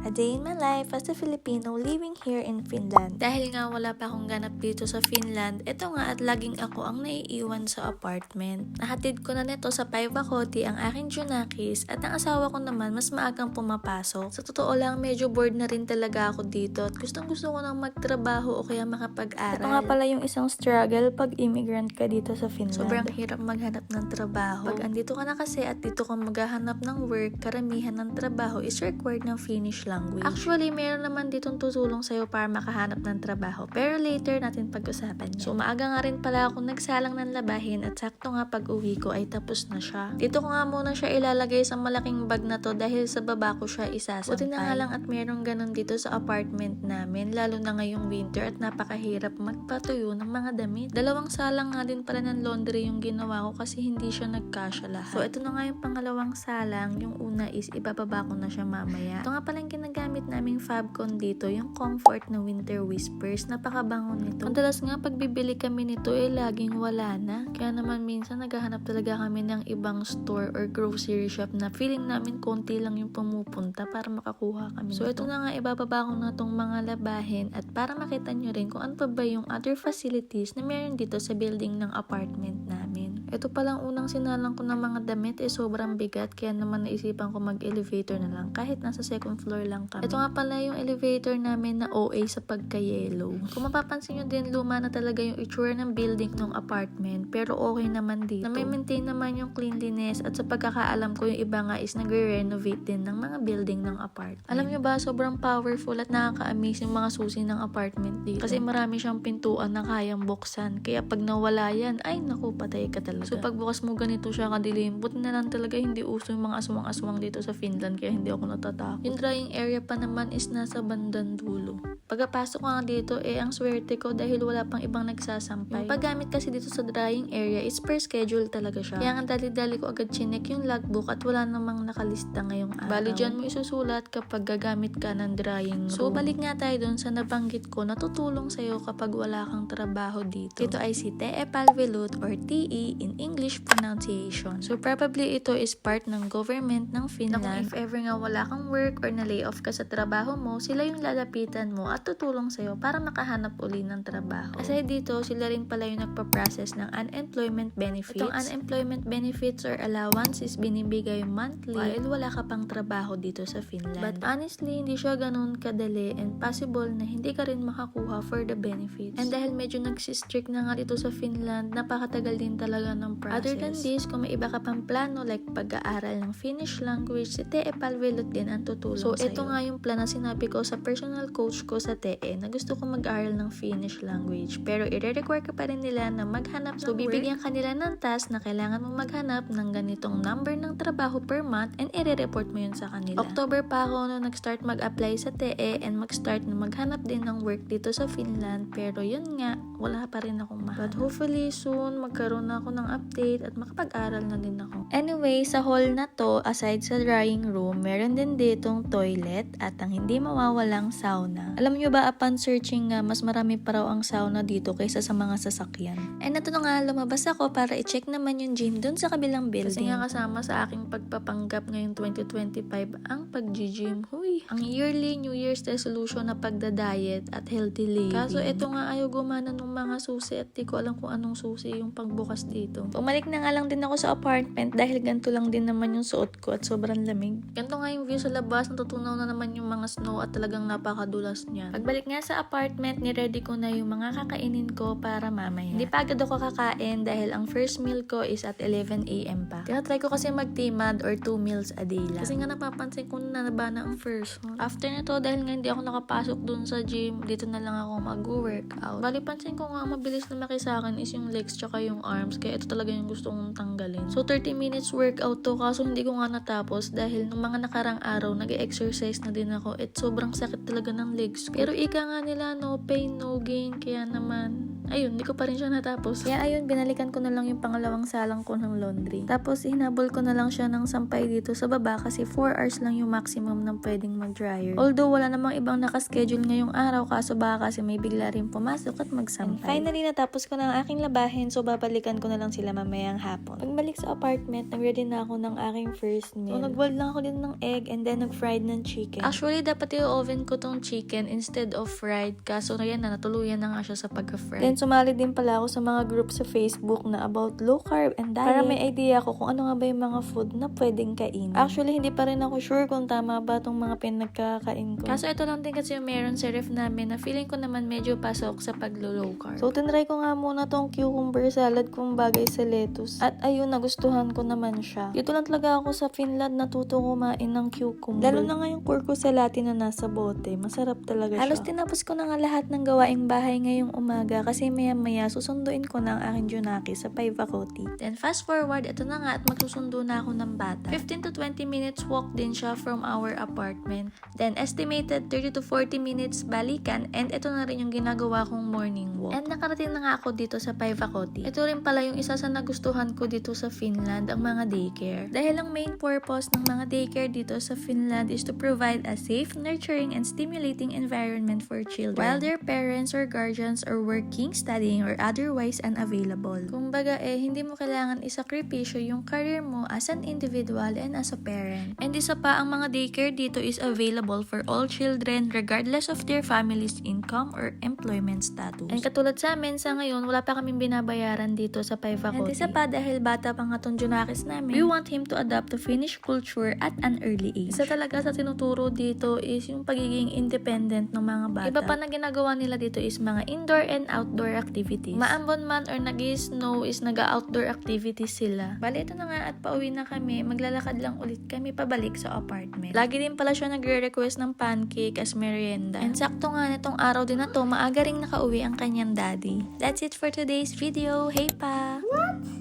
A day in my life as a Filipino living here in Finland. Dahil nga wala pa akong ganap dito sa Finland, ito nga at laging ako ang naiiwan sa apartment. Nahatid ko na nito sa Päiväkoti ang aking Junakis at ang asawa ko naman mas maagang pumapasok. Sa totoo lang, medyo bored na rin talaga ako dito at gustong gusto ko nang magtrabaho o kaya makapag-aral. Ito nga pala yung isang struggle pag immigrant ka dito sa Finland. Sobrang hirap maghanap ng trabaho. Pag andito ka na kasi at dito ka maghahanap ng work, karamihan ng trabaho is required ng Finnish language. Actually, meron naman ditong tutulong sa'yo para makahanap ng trabaho. Pero later natin pag-usapan yan. So, maaga nga rin pala ako nagsalang ng labahin at sakto nga pag-uwi ko ay tapos na siya. Dito ko nga muna siya ilalagay sa malaking bag na to dahil sa baba ko siya isasampay. Buti na nga lang at meron ganun dito sa apartment namin, lalo na ngayong winter at napakahirap magpatuyo ng mga damit. Dalawang salang nga din pala ng laundry yung ginawa ko kasi hindi siya nagkasya lahat. So, ito na nga yung pangalawang salang. Yung una is ibababa ko na siya mamaya. Ito nga pala yung ginagamit naming Fabcon dito, yung Comfort na Winter Whispers. Napakabango nito. Madalas nga pagbibili kami nito laging wala na. Kaya naman minsan naghahanap talaga kami ng ibang store or grocery shop na feeling namin konti lang yung pumupunta para makakuha kami nito. So ito na nga, ibababa ko na tong mga labahin at para makita nyo rin kung ano pa ba yung other facilities na meron dito sa building ng apartment namin. Ito palang unang sinalang ko ng mga damit sobrang bigat kaya naman naisipan ko mag-elevator na lang kahit nasa second floor lang kami. Ito nga pala yung elevator namin na OA sa pagka-yellow. Kung mapapansin nyo din, luma na talaga yung itsura ng building ng apartment pero okay naman dito. Na-maintain naman yung cleanliness at sa pagkakaalam ko yung iba nga is nagre-renovate din ng mga building ng apartment. Alam nyo ba, sobrang powerful at nakaka-amaze yung mga susi ng apartment dito. Kasi marami siyang pintuan na kayang buksan. Kaya pag nawala yan, ay naku, patay ka talaga. So pagbukas mo ganito siya kadilim, buti na lang talaga hindi uso yung mga aswang-aswang dito sa Finland kaya hindi ako natatakot. Yung drying area pa naman is nasa bandang dulo. Pagkapasok ko nga dito, ang swerte ko dahil wala pang ibang nagsasampay. Yung paggamit kasi dito sa drying area is per schedule talaga siya. Kaya nga dali-dali ko agad chinek yung logbook at wala namang nakalista ngayong araw. Bali dyan mo isusulat kapag gagamit ka ng drying room. So balik nga tayo dun sa nabanggit ko na tutulong sa'yo kapag wala kang trabaho dito. Ito ay si TE Palvelut or TE in English pronunciation. So probably ito is part ng government ng Finland. Na kung if ever nga wala kang work or na-lay off ka sa trabaho mo, sila yung lalapitan mo at tutulong sa'yo para makahanap uli ng trabaho. Aside dito, sila rin pala yung nagpa-process ng unemployment benefits. Itong unemployment benefits or allowance is binibigay monthly while wala ka pang trabaho dito sa Finland. But honestly, hindi siya ganun kadali and possible na hindi ka rin makakuha for the benefits. And dahil medyo nagsistrict na nga dito sa Finland, napakatagal din talaga ng process. Other than this, kung may iba ka pang plano like pag-aaral ng Finnish language, si TE Palvelut din ang tutulong sa'yo. So ito nga yung plan na sinabi ko sa personal coach ko sa TE na gusto ko mag-aral ng Finnish language. Pero i-require ka pa rin nila na maghanap ng work. Bibigyan ka nila ng task na kailangan mo maghanap ng ganitong number ng trabaho per month and i-report mo yun sa kanila. October pa ako nung nag-start mag-apply sa TE and mag-start na maghanap din ng work dito sa Finland. Pero yun nga, wala pa rin akong mahanap. But hopefully soon, magkaroon na ako ng update at makapag-aral na din ako. Anyway, sa hall na to, aside sa drying room, meron din ditong toilet at ang hindi mawawalang sauna. Alam nyo ba, upon searching nga, mas marami pa raw ang sauna dito kaysa sa mga sasakyan. And nato na nga, lumabas ako para i-check naman yung gym dun sa kabilang building. Kasi nga kasama sa aking pagpapanggap ngayong 2025 ang pag-gym. Huy! Ang yearly New Year's resolution na pagda-diet at healthy living. Kaso ito nga ayaw gumana ng mga susi at di ko alam kung anong susi yung pagbukas dito. Pumalik na nga lang din ako sa apartment dahil ganito lang din naman yung suot ko at sobrang lamig. Ganito nga yung view sa labas, natutunaw na naman yung mga snow at talagang napakadulas niya. Pagbalik nga sa apartment, ni-ready ko na yung mga kakainin ko para mamaya. Hindi pa agad ako kakain dahil ang first meal ko is at 11 AM pa. Tinatry ko kasi mag-timad or 2 meals a day lang. Kasi nga napapansin ko na nabana ang first. After nito, dahil nga hindi ako nakapasok dun sa gym, dito na lang ako mag-workout. Bali, pansin ko nga mabilis lumaki sa akin is yung legs tsaka yung arms. Kaya ito talaga yung gusto kong tanggalin. So 30 minutes workout to kaso hindi ko nga natapos dahil nung mga nakarang araw nag-exercise na din ako at sobrang sakit talaga ng legs ko. Pero ika nga nila no pain no gain kaya naman ayun, hindi ko pa rin siya natapos. Kaya ayun, binalikan ko na lang yung pangalawang salang ko ng laundry. Tapos hinabol ko na lang siya ng sampay dito sa baba kasi 4 hours lang yung maximum ng pwedeng mag-dryer. Although wala namang ibang nakaschedule ngayong araw kaso baka kasi may bigla rin pumasok at magsampay. And finally, natapos ko na ang aking labahin so babalikan ko na lang sila mamayang hapon. Pagbalik sa apartment, nag-ready na ako ng aking first meal. So nag-boil lang ako din ng egg and then nag-fried ng chicken. Actually, dapat i-oven ko tong chicken instead of fried kaso yan na natuluyan na nga siya sa pagka-fried. Then sumali din pala ako sa mga group sa Facebook na about low carb and diet para may idea ako kung ano nga ba yung mga food na pwedeng kainin. Actually, hindi pa rin ako sure kung tama ba tong mga pinagkakain ko. Kaso ito lang din kasi yung meron sa ref namin na feeling ko naman medyo pasok sa pag-low carb. So tinry ko nga muna tong cucumber salad kung bagay sa lettuce. At ayun, nagustuhan ko naman siya. Dito lang talaga ako sa Finland natuto kumain ng cucumber. Lalo na nga yung kurko salati na nasa bote. Masarap talaga siya. Halos tinapos ko na nga lahat ng gawaing bahay ngayong umaga kasi maya-maya susunduin ko na ang aking Junaki sa Päiväkoti. Then fast forward, ito na nga at magsusundo na ako ng bata. 15 to 20 minutes walk din siya from our apartment. Then estimated 30 to 40 minutes balikan and ito na rin yung ginagawa kong morning walk. And nakarating na nga ako dito sa Päiväkoti. Ito rin pala yung isa sa nagustuhan ko dito sa Finland, ang mga daycare. Dahil ang main purpose ng mga daycare dito sa Finland is to provide a safe, nurturing, and stimulating environment for children while their parents or guardians are working, studying, or otherwise unavailable. Kumbaga hindi mo kailangan isakripisyo yung career mo as an individual and as a parent. And isa pa, ang mga daycare dito is available for all children regardless of their family's income or employment status. And katulad sa amin, sa ngayon, wala pa kaming binabayaran dito sa Päiväkoti. And isa pa, dahil bata pa nga tong Junakis namin, we want him to adapt to Finnish culture at an early age. Isa talaga sa tinuturo dito is yung pagiging independent ng mga bata. Iba pa na ginagawa nila dito is mga indoor and outdoor activities. Maambon man or nag-snow is nag-outdoor activities sila. Bali, ito na nga at pauwi na kami. Maglalakad lang ulit kami pabalik sa apartment. Lagi din pala siya nagre-request ng pancake as merienda. And sakto nga nitong araw din na to, maaga ring nakauwi ang kanyang daddy. That's it for today's video. Hey pa! What?